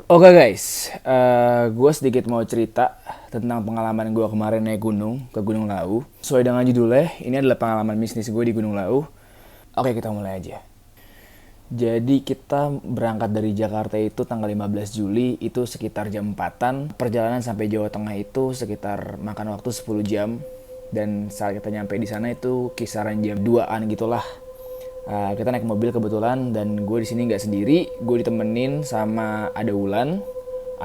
Oke guys, gue sedikit mau cerita tentang pengalaman gue kemarin naik gunung ke Gunung Lawu. Sesuai dengan judulnya, ini adalah pengalaman bisnis gue di Gunung Lawu. Oke, kita mulai aja. Jadi kita berangkat dari Jakarta itu tanggal 15 Juli, itu sekitar jam 4-an. Perjalanan sampai Jawa Tengah itu sekitar makan waktu 10 jam. Dan saat kita nyampe di sana itu kisaran jam 2-an gitulah. Kita naik mobil kebetulan dan gue di sini nggak sendiri, gue ditemenin sama ada Wulan,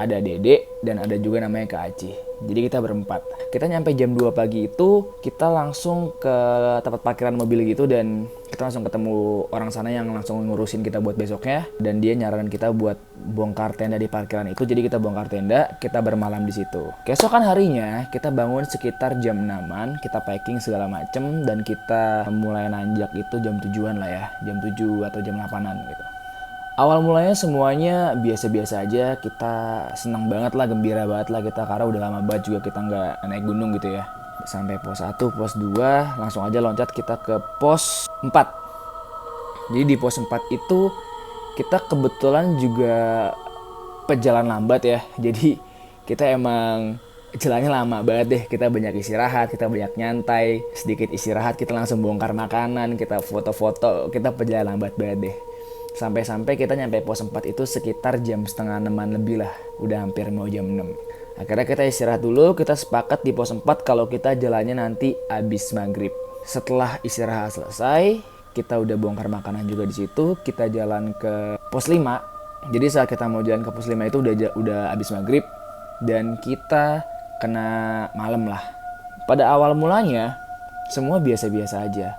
ada Dede, dan ada juga namanya Kak Aci. Jadi kita berempat. Kita nyampe jam 2 pagi itu, kita langsung ke tempat parkiran mobil gitu dan kita langsung ketemu orang sana yang langsung ngurusin kita buat besoknya. Dan dia nyaranin kita buat bongkar tenda di parkiran itu, jadi kita bongkar tenda, kita bermalam di situ. Keesokan harinya, kita bangun sekitar jam 6-an, kita packing segala macem, dan kita mulai nanjak itu jam 7-an lah ya, jam 7 atau jam 8-an gitu. Awal mulanya semuanya biasa-biasa aja, kita senang banget lah, gembira banget lah kita karena udah lama banget juga kita nggak naik gunung gitu ya. Sampai pos 1, pos 2, langsung aja loncat kita ke pos 4. Jadi di pos 4 itu kita kebetulan juga pejalan lambat ya. Jadi kita emang jalannya lama banget deh, kita banyak istirahat, kita banyak nyantai, sedikit istirahat kita langsung bongkar makanan, kita foto-foto, kita pejalan lambat banget deh. Sampai-sampai kita nyampe pos 4 itu sekitar jam setengah 6-an lebih lah. Udah hampir mau jam 6. Akhirnya kita istirahat dulu, kita sepakat di pos 4 kalau kita jalannya nanti abis maghrib. Setelah istirahat selesai, kita udah bongkar makanan juga di situ, kita jalan ke pos 5. Jadi saat kita mau jalan ke pos 5 itu udah abis maghrib dan kita kena malam lah. Pada awal mulanya, semua biasa-biasa aja.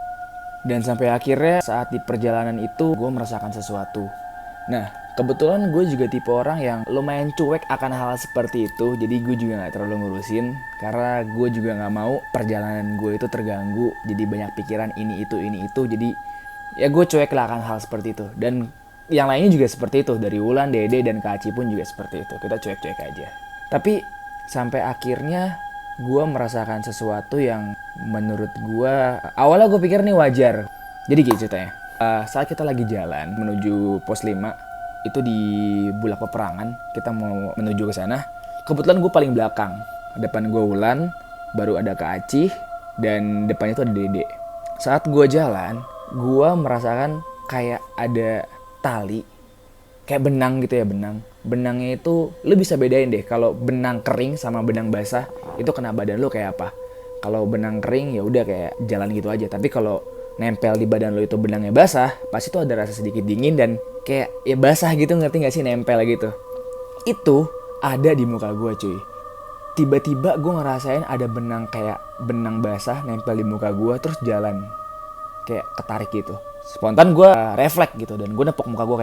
Dan sampai akhirnya saat di perjalanan itu gue merasakan sesuatu. Nah, kebetulan gue juga tipe orang yang lumayan cuek akan hal seperti itu. Jadi gue juga gak terlalu ngurusin. Karena gue juga gak mau perjalanan gue itu terganggu. Jadi banyak pikiran ini itu. Jadi ya gue cuek lah akan hal seperti itu. Dan yang lainnya juga seperti itu. Dari Wulan, Dede, dan Kak Aci pun juga seperti itu. Kita cuek-cuek aja. Tapi sampai akhirnya gue merasakan sesuatu yang menurut gue awalnya gue pikir nih wajar. Jadi gitu ceritanya, saat kita lagi jalan menuju pos 5 itu di Bulak Peperangan, kita mau menuju ke sana. Kebetulan gue paling belakang, depan gue Wulan, baru ada Kak Aci, dan depannya itu ada Dede. Saat gue jalan, gue merasakan kayak ada tali, kayak benang gitu ya, benangnya itu lu bisa bedain deh kalau benang kering sama benang basah itu kena badan lu kayak apa. Kalau benang kering ya udah kayak jalan gitu aja, tapi kalau nempel di badan lu itu benangnya basah, pasti tuh ada rasa sedikit dingin dan kayak ya basah gitu, ngerti gak sih, nempel gitu. Itu ada di muka gue cuy. Tiba-tiba gue ngerasain ada benang kayak benang basah nempel di muka gue terus jalan kayak ketarik gitu. Spontan gue refleks gitu dan gue nepok muka gue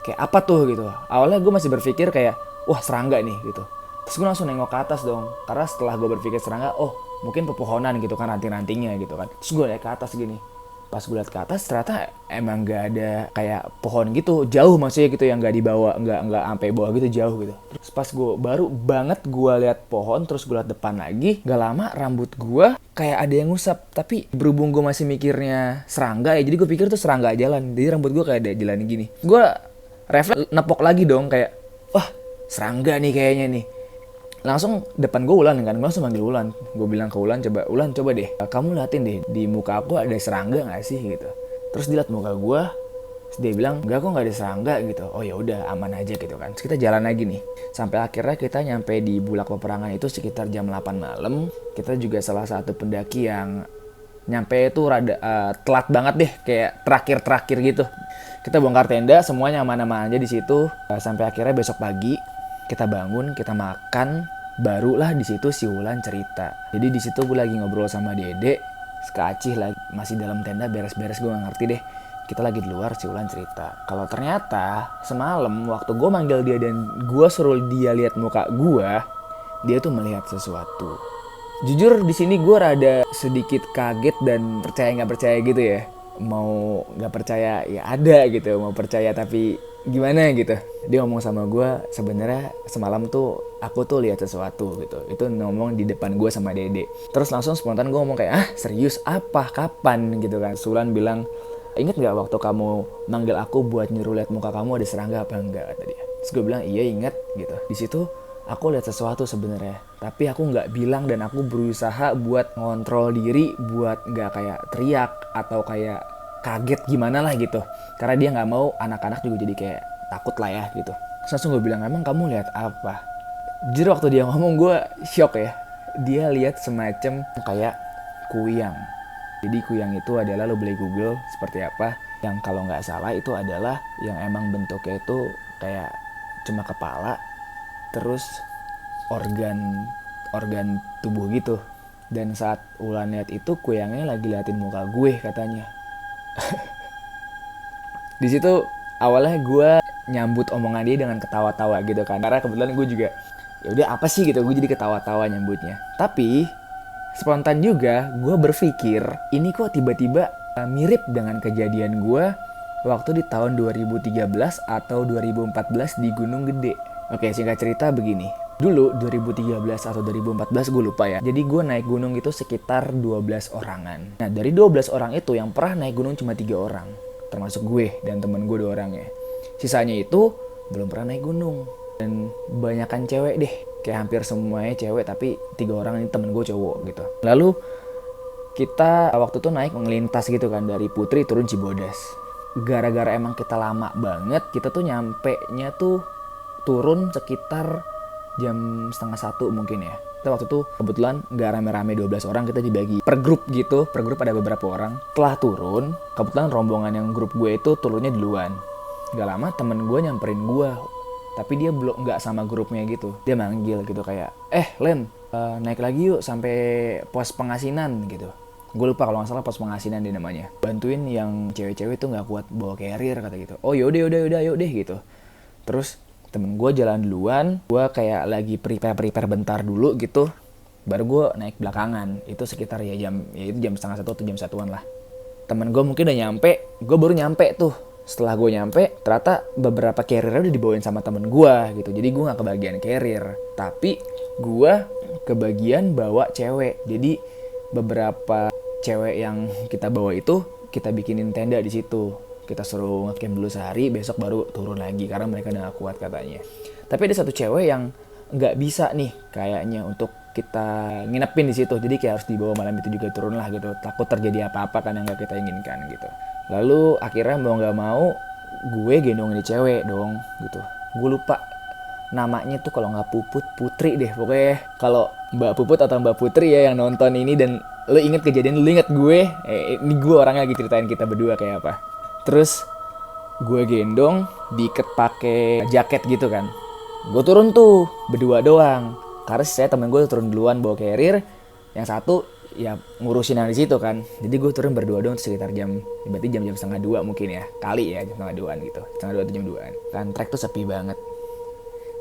kayak apa tuh gitu. Awalnya gue masih berpikir kayak wah serangga nih gitu. Terus gue langsung nengok ke atas dong, karena setelah gue berpikir serangga, oh mungkin pepohonan gitu kan, ranting-rantingnya gitu kan. Terus gue liat ke atas gini, pas gue liat ke atas ternyata emang gak ada kayak pohon gitu, jauh maksudnya gitu yang gak dibawa, nggak sampai bawah gitu, jauh gitu. Terus pas gue baru banget gue liat pohon, terus gue liat depan lagi, gak lama rambut gue kayak ada yang ngusap. Tapi berhubung gue masih mikirnya serangga ya, jadi gue pikir tuh serangga jalan, jadi rambut gue kayak ada jalan gini. Gue refleks nepok lagi dong kayak wah serangga nih kayaknya nih. Langsung depan gue Wulan kan, gue langsung manggil Wulan. Gue bilang ke Wulan, coba deh kamu liatin deh di muka aku ada serangga gak sih gitu. Terus dilihat muka gue, terus dia bilang enggak kok gak ada serangga gitu. Oh ya udah aman aja gitu kan. Terus kita jalan lagi nih, sampai akhirnya kita nyampe di Bulak Peperangan itu sekitar jam 8 malam. Kita juga salah satu pendaki yang nyampe itu rada telat banget deh, kayak terakhir gitu. Kita bongkar tenda, semuanya aman-aman aja di situ. Sampai akhirnya besok pagi kita bangun, kita makan, barulah di situ si Wulan cerita. Jadi di situ gue lagi ngobrol sama Dede, Kak Acih lagi masih dalam tenda beres-beres, gue nggak ngerti deh. Kita lagi di luar, si Wulan cerita kalau ternyata semalam waktu gue manggil dia dan gue suruh dia lihat muka gue, dia tuh melihat sesuatu. Jujur di sini gue rada sedikit kaget dan percaya nggak percaya gitu ya. Mau nggak percaya ya ada gitu, mau percaya tapi gimana gitu. Dia ngomong sama gue, sebenarnya semalam tuh aku tuh lihat sesuatu gitu. Itu ngomong di depan gue sama Dede. Terus langsung spontan gue ngomong kayak serius apa, kapan gitu kan. Wulan bilang, inget gak waktu kamu manggil aku buat nyuruh lihat muka kamu ada serangga apa enggak, kata dia. Terus gue bilang iya inget gitu. Di situ aku lihat sesuatu sebenarnya, tapi aku nggak bilang dan aku berusaha buat ngontrol diri, buat nggak kayak teriak atau kayak kaget gimana lah gitu. Karena dia nggak mau anak-anak juga jadi kayak takut lah ya gitu. Terus langsung gue bilang, emang kamu lihat apa? Jujur waktu dia ngomong gue shock ya. Dia lihat semacam kayak kuyang. Jadi kuyang itu adalah, lo boleh google seperti apa. Yang kalau nggak salah itu adalah yang emang bentuknya itu kayak cuma kepala, terus organ tubuh gitu. Dan saat Ulan lihat itu, kuyangnya lagi liatin muka gue katanya. Di situ awalnya gue nyambut omongan dia dengan ketawa-tawa gitu kan, karena kebetulan gue juga ya udah apa sih gitu, gue jadi ketawa-tawa nyambutnya. Tapi spontan juga gue berpikir ini kok tiba-tiba mirip dengan kejadian gue waktu di tahun 2013 atau 2014 di Gunung Gede. Oke, singkat cerita begini. Dulu 2013 atau 2014 gue lupa ya. Jadi gue naik gunung itu sekitar 12 orangan. Nah dari 12 orang itu yang pernah naik gunung cuma 3 orang. Termasuk gue dan temen gue 2 orangnya. Sisanya itu belum pernah naik gunung. Dan banyakan cewek deh. Kayak hampir semuanya cewek, tapi 3 orang ini temen gue cowok gitu. Lalu kita waktu itu naik ngelintas gitu kan, dari Putri turun Cibodas. Gara-gara emang kita lama banget, kita tuh nyampe-nya tuh turun sekitar jam 12:30 mungkin ya. Kita waktu itu kebetulan gak rame-rame 12 orang, kita dibagi per grup gitu. Per grup ada beberapa orang. Setelah turun, kebetulan rombongan yang grup gue itu turunnya duluan. Gak lama temen gue nyamperin gue. Tapi dia belum gak sama grupnya gitu. Dia manggil gitu kayak, Len, naik lagi yuk sampai pos pengasinan gitu. Gue lupa kalau gak salah pos pengasinan dia namanya. Bantuin yang cewek-cewek tuh gak kuat bawa carrier kata gitu. Oh yaudah yuk deh gitu. Terus temen gue jalan duluan, gue kayak lagi prepare bentar dulu gitu, baru gue naik belakangan. Itu sekitar ya itu jam 12:30 atau jam 1-an lah. Temen gue mungkin udah nyampe, gue baru nyampe tuh. Setelah gue nyampe, ternyata beberapa carrier udah dibawain sama temen gue gitu. Jadi gue gak kebagian carrier, tapi gue kebagian bawa cewek. Jadi beberapa cewek yang kita bawa itu kita bikinin tenda di situ. Kita suruh ngecamp dulu sehari, besok baru turun lagi karena mereka udah gak kuat katanya. Tapi ada satu cewek yang nggak bisa nih kayaknya untuk kita nginepin di situ, jadi kayak harus dibawa malam itu juga turun lah gitu. Takut terjadi apa-apa kan yang nggak kita inginkan gitu. Lalu akhirnya mau nggak mau gue gendongin di cewek dong gitu. Gue lupa namanya tuh, kalau nggak Puput, Putri deh pokoknya. Kalau Mbak Puput atau Mbak Putri ya yang nonton ini dan lo inget kejadian, lo inget gue, ini gue orangnya lagi ceritain kita berdua kayak apa. Terus gue gendong, diikat pakai jaket gitu kan. Gue turun tuh berdua doang. Karena saya temen gue turun duluan bawa carrier, yang satu ya ngurusin yang di situ kan. Jadi gue turun berdua doang sekitar berarti jam 1:30 mungkin ya. Kali ya jam 1:30 gitu. 1:30 atau jam 2-an. Kan trek tuh sepi banget.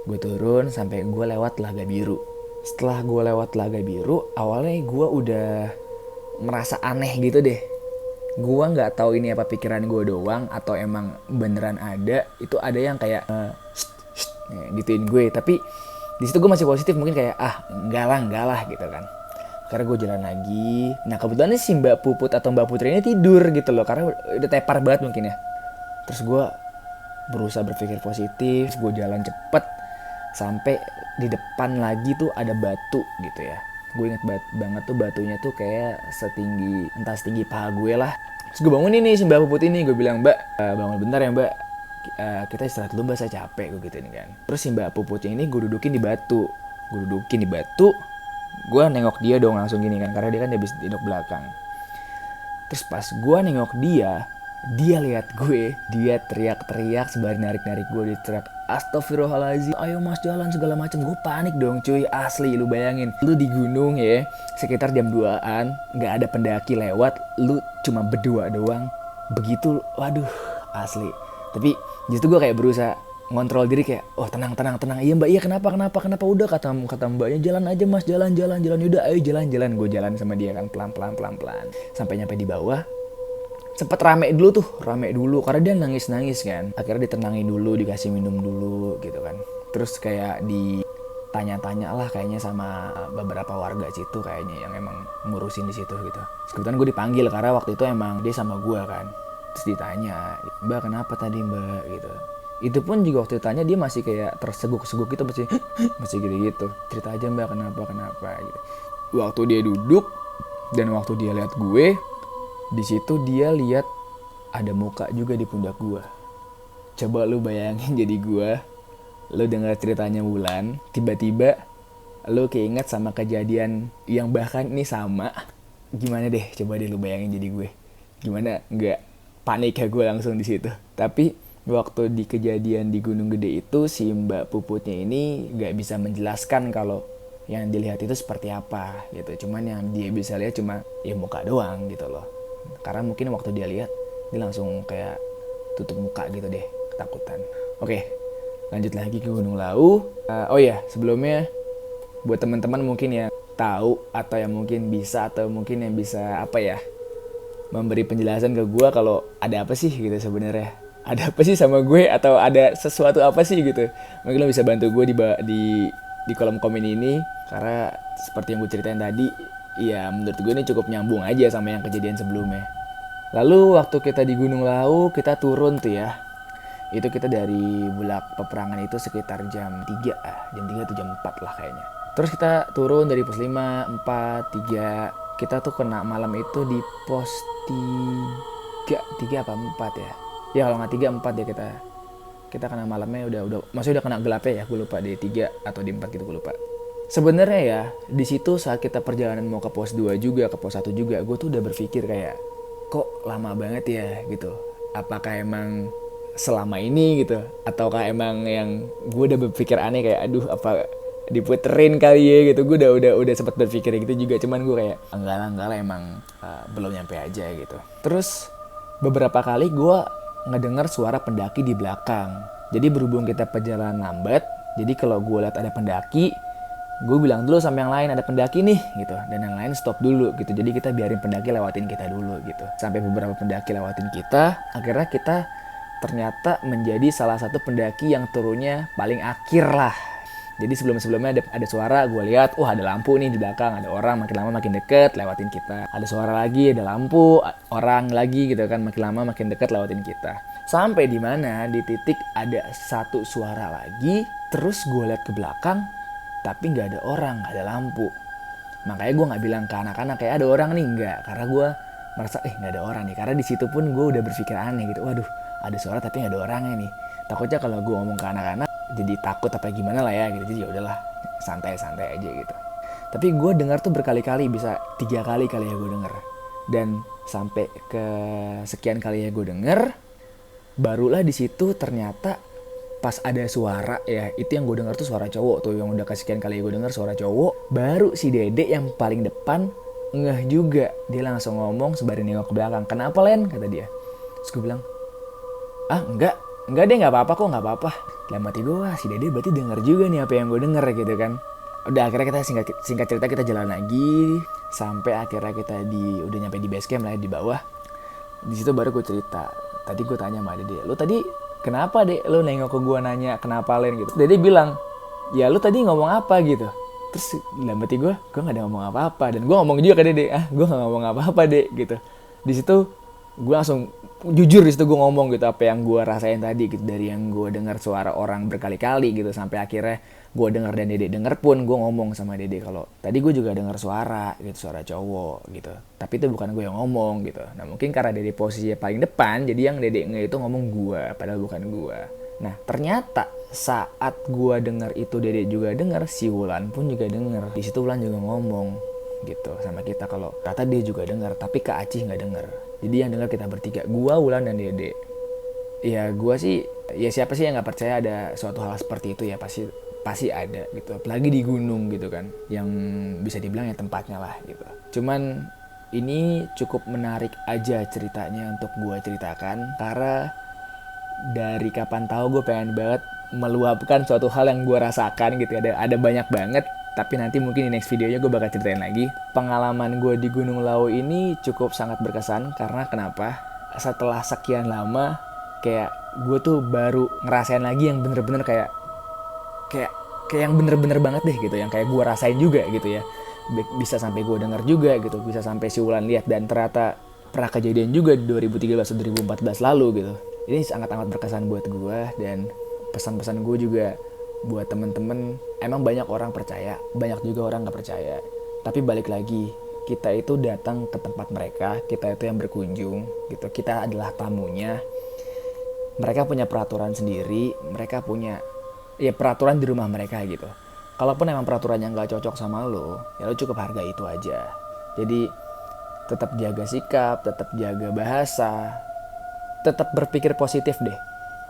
Gue turun sampai gue lewat Telaga Biru. Setelah gue lewat Telaga Biru, awalnya gue udah merasa aneh gitu deh. Gue nggak tahu ini apa pikiran gue doang atau emang beneran ada. Itu ada yang kayak gituin gue. Tapi di situ gue masih positif, mungkin kayak enggak lah gitu kan. Karena gue jalan lagi. Nah kebetulan si Mbak Puput atau Mbak Putri ini tidur gitu loh, karena udah tepar banget mungkin ya. Terus gue berusaha berpikir positif. Gue jalan cepet sampai di depan lagi tuh ada batu gitu ya. Gue inget banget tuh batunya tuh kayak entah setinggi paha gue lah. Terus gue bangun ini si Mbak Puput ini, gue bilang, Mbak bangun bentar ya Mbak, kita istirahat dulu Mbak, saya capek gue gituin kan. Terus si Mbak Puputnya ini gue dudukin di batu. Gue nengok dia dong langsung gini kan, karena dia kan habis duduk belakang. Terus pas gue nengok dia lihat gue, dia teriak-teriak sembari narik-narik gue, dia teriak astagfirullahaladzim, ayo mas jalan segala macam. Gue panik dong cuy, asli. Lu bayangin, lu di gunung ya, sekitar jam 2-an, gak ada pendaki lewat, lu cuma berdua doang, begitu, waduh, asli. Tapi justru gue kayak berusaha ngontrol diri kayak, tenang. Iya mbak, iya kenapa, udah kata mbaknya, jalan aja mas, jalan, yaudah ayo jalan. Gue jalan sama dia kan, pelan. Sampai nyampe di bawah, sempet rame dulu karena dia nangis kan. Akhirnya ditenangin dulu, dikasih minum dulu gitu kan. Terus kayak ditanya-tanya lah kayaknya sama beberapa warga situ kayaknya yang emang ngurusin di situ gitu. Kebetulan gue dipanggil karena waktu itu emang dia sama gue kan. Terus ditanya, Mbak kenapa tadi Mbak gitu. Itu pun juga waktu ditanya dia masih kayak terseguk-seguk gitu, masih gitu-gitu. Cerita aja mbak kenapa gitu. Waktu dia duduk dan waktu dia lihat gue, di situ dia lihat ada muka juga di pundak gue. Coba lu bayangin jadi gue, lu dengar ceritanya Wulan, tiba-tiba lu keinget sama kejadian yang bahkan ini sama. Gimana deh, coba deh lu bayangin jadi gue. Gimana nggak panik ya gue langsung di situ. Tapi waktu di kejadian di Gunung Gede itu si Mbak Puputnya ini nggak bisa menjelaskan kalau yang dilihat itu seperti apa gitu. Cuman yang dia bisa lihat cuma ya muka doang gitu loh. Karena mungkin waktu dia lihat dia langsung kayak tutup muka gitu deh, ketakutan. Oke, lanjut lagi ke Gunung Lawu. Oh ya, sebelumnya buat teman-teman mungkin yang tahu atau yang mungkin bisa atau mungkin yang bisa apa ya memberi penjelasan ke gue kalau ada apa sih gitu sebenarnya, ada apa sih sama gue atau ada sesuatu apa sih gitu, mungkin lo bisa bantu gue di kolom komen ini, karena seperti yang gue ceritain tadi ya menurut gue ini cukup nyambung aja sama yang kejadian sebelumnya. Lalu waktu kita di Gunung Lawu kita turun tuh ya, itu kita dari Bulak Peperangan itu sekitar jam 3 atau jam 4 lah kayaknya. Terus kita turun dari pos 5, 4, 3. Kita tuh kena malam itu di pos 3 apa 4 ya. Ya kalau nggak 3, 4 ya kita kena malamnya maksudnya udah kena gelapnya ya, gue lupa di 3 atau di 4 gitu, gue lupa. Sebenarnya ya di situ saat kita perjalanan mau ke pos 2 juga, ke pos 1 juga, gue tuh udah berpikir kayak kok lama banget ya gitu. Apakah emang selama ini gitu, ataukah emang yang gue udah berpikir aneh kayak aduh apa diputerin kali ya gitu. Gue udah sempat berpikir gitu juga, cuman gue kayak enggak lah emang belum nyampe aja gitu. Terus beberapa kali gue ngedengar suara pendaki di belakang. Jadi berhubung kita perjalanan lambat, jadi kalau gue lihat ada pendaki, gue bilang dulu sama yang lain ada pendaki nih gitu, dan yang lain stop dulu gitu. Jadi kita biarin pendaki lewatin kita dulu gitu. Sampai beberapa pendaki lewatin kita, akhirnya kita ternyata menjadi salah satu pendaki yang turunnya paling akhir lah. Jadi sebelumnya ada suara, gue lihat, ada lampu nih di belakang, ada orang, makin lama makin deket lewatin kita. Ada suara lagi, ada lampu, orang lagi gitu kan, makin lama makin deket lewatin kita. Sampai di mana di titik ada satu suara lagi, terus gue lihat ke belakang, tapi nggak ada orang, nggak ada lampu. Makanya gue nggak bilang ke anak-anak kayak ada orang nih, nggak, karena gue merasa nggak ada orang nih. Karena di situ pun gue udah berpikir aneh gitu, waduh ada suara tapi nggak ada orangnya nih. Takutnya kalau gue ngomong ke anak-anak jadi takut apa gimana lah ya gitu. Jadi ya udahlah, santai-santai aja gitu. Tapi gue dengar tuh berkali-kali, bisa 3 kali ya gue denger. Dan sampai ke sekian kali ya gue denger, barulah di situ ternyata pas ada suara ya, itu yang gue denger tuh suara cowok tuh, yang udah kesekian kali gue denger suara cowok. Baru si Dede yang paling depan ngeh juga, dia langsung ngomong sembari nengok ke belakang, kenapa Len, kata dia. Terus gue bilang, enggak deh, nggak apa-apa kok, nggak apa-apa. Dalam hati gue, si Dede berarti denger juga nih apa yang gue denger gitu kan. Udah akhirnya kita singkat cerita kita jalan lagi sampai akhirnya kita udah nyampe di base camp lah di bawah. Di situ baru gue cerita. Tadi gue tanya sama Dede, lu tadi kenapa Dek lu nengok ke gue nanya kenapa Len gitu. Dede bilang, ya lu tadi ngomong apa gitu. Terus dalam hati gue nggak ada ngomong apa-apa, dan gue ngomong juga ke Dede, gue nggak ngomong apa-apa Dek gitu. Di situ gue langsung jujur, di situ gue ngomong gitu apa yang gue rasain tadi gitu, dari yang gue dengar suara orang berkali-kali gitu sampai akhirnya gue dengar dan Dede denger pun gue ngomong sama Dede kalau tadi gue juga dengar suara gitu, suara cowok gitu, tapi itu bukan gue yang ngomong gitu. Nah mungkin karena Dede posisinya paling depan, jadi yang Dede itu ngomong gue padahal bukan gue. Nah ternyata saat gue dengar itu Dede juga dengar, si Wulan pun juga dengar. Di situ Wulan juga ngomong gitu sama kita kalau kata dia juga dengar, tapi Kak Acih nggak dengar. Jadi yang dengar kita bertiga, gua, Wulan, dan Dede. Ya gua sih, ya siapa sih yang nggak percaya ada suatu hal seperti itu ya, pasti ada gitu. Apalagi di gunung gitu kan, yang bisa dibilang ya tempatnya lah gitu. Cuman ini cukup menarik aja ceritanya untuk gua ceritakan, karena dari kapan tahu gue pengen banget meluapkan suatu hal yang gue rasakan gitu. Ada banyak banget, tapi nanti mungkin di next videonya gue bakal ceritain lagi. Pengalaman gue di Gunung Lawu ini cukup sangat berkesan, karena kenapa? Setelah sekian lama kayak gue tuh baru ngerasain lagi yang bener-bener kayak yang bener-bener banget deh gitu, yang kayak gue rasain juga gitu ya. Bisa sampai gue denger juga gitu, bisa sampai si Wulan lihat, dan ternyata pernah kejadian juga di 2013 atau 2014 lalu gitu. Ini sangat amat berkesan buat gue, dan pesan-pesan gue juga buat temen-temen. Emang banyak orang percaya, banyak juga orang gak percaya, tapi balik lagi, kita itu datang ke tempat mereka, kita itu yang berkunjung gitu, kita adalah tamunya. Mereka punya peraturan sendiri, mereka punya ya peraturan di rumah mereka gitu. Kalaupun emang peraturannya nggak cocok sama lo, ya lo cukup hargai itu aja. Jadi tetap jaga sikap, tetap jaga bahasa, tetap berpikir positif deh.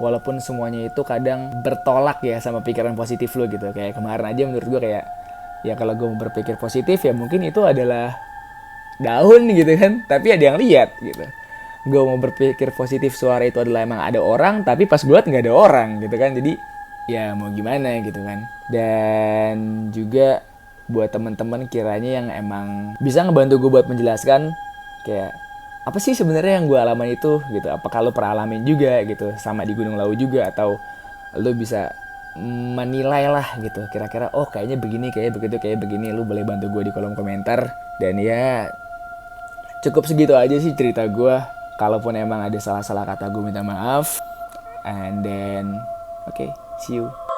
Walaupun semuanya itu kadang bertolak ya sama pikiran positif lo gitu. Kayak kemarin aja menurut gue kayak, ya kalau gue mau berpikir positif ya mungkin itu adalah daun gitu kan, tapi ada yang lihat gitu. Gue mau berpikir positif suara itu adalah emang ada orang, tapi pas gue liat nggak ada orang gitu kan. Jadi ya mau gimana gitu kan. Dan juga buat teman-teman kiranya yang emang bisa ngebantu gue buat menjelaskan kayak apa sih sebenarnya yang gue alamin itu gitu. Apakah lo pernah alamin juga gitu sama di Gunung Lawu juga, atau lo bisa menilai lah gitu kira-kira oh kayaknya begini, kayak begitu, kayak begini. Lo boleh bantu gue di kolom komentar. Dan ya cukup segitu aja sih cerita gue. Kalaupun emang ada salah-salah kata gue minta maaf. And then okay, see you.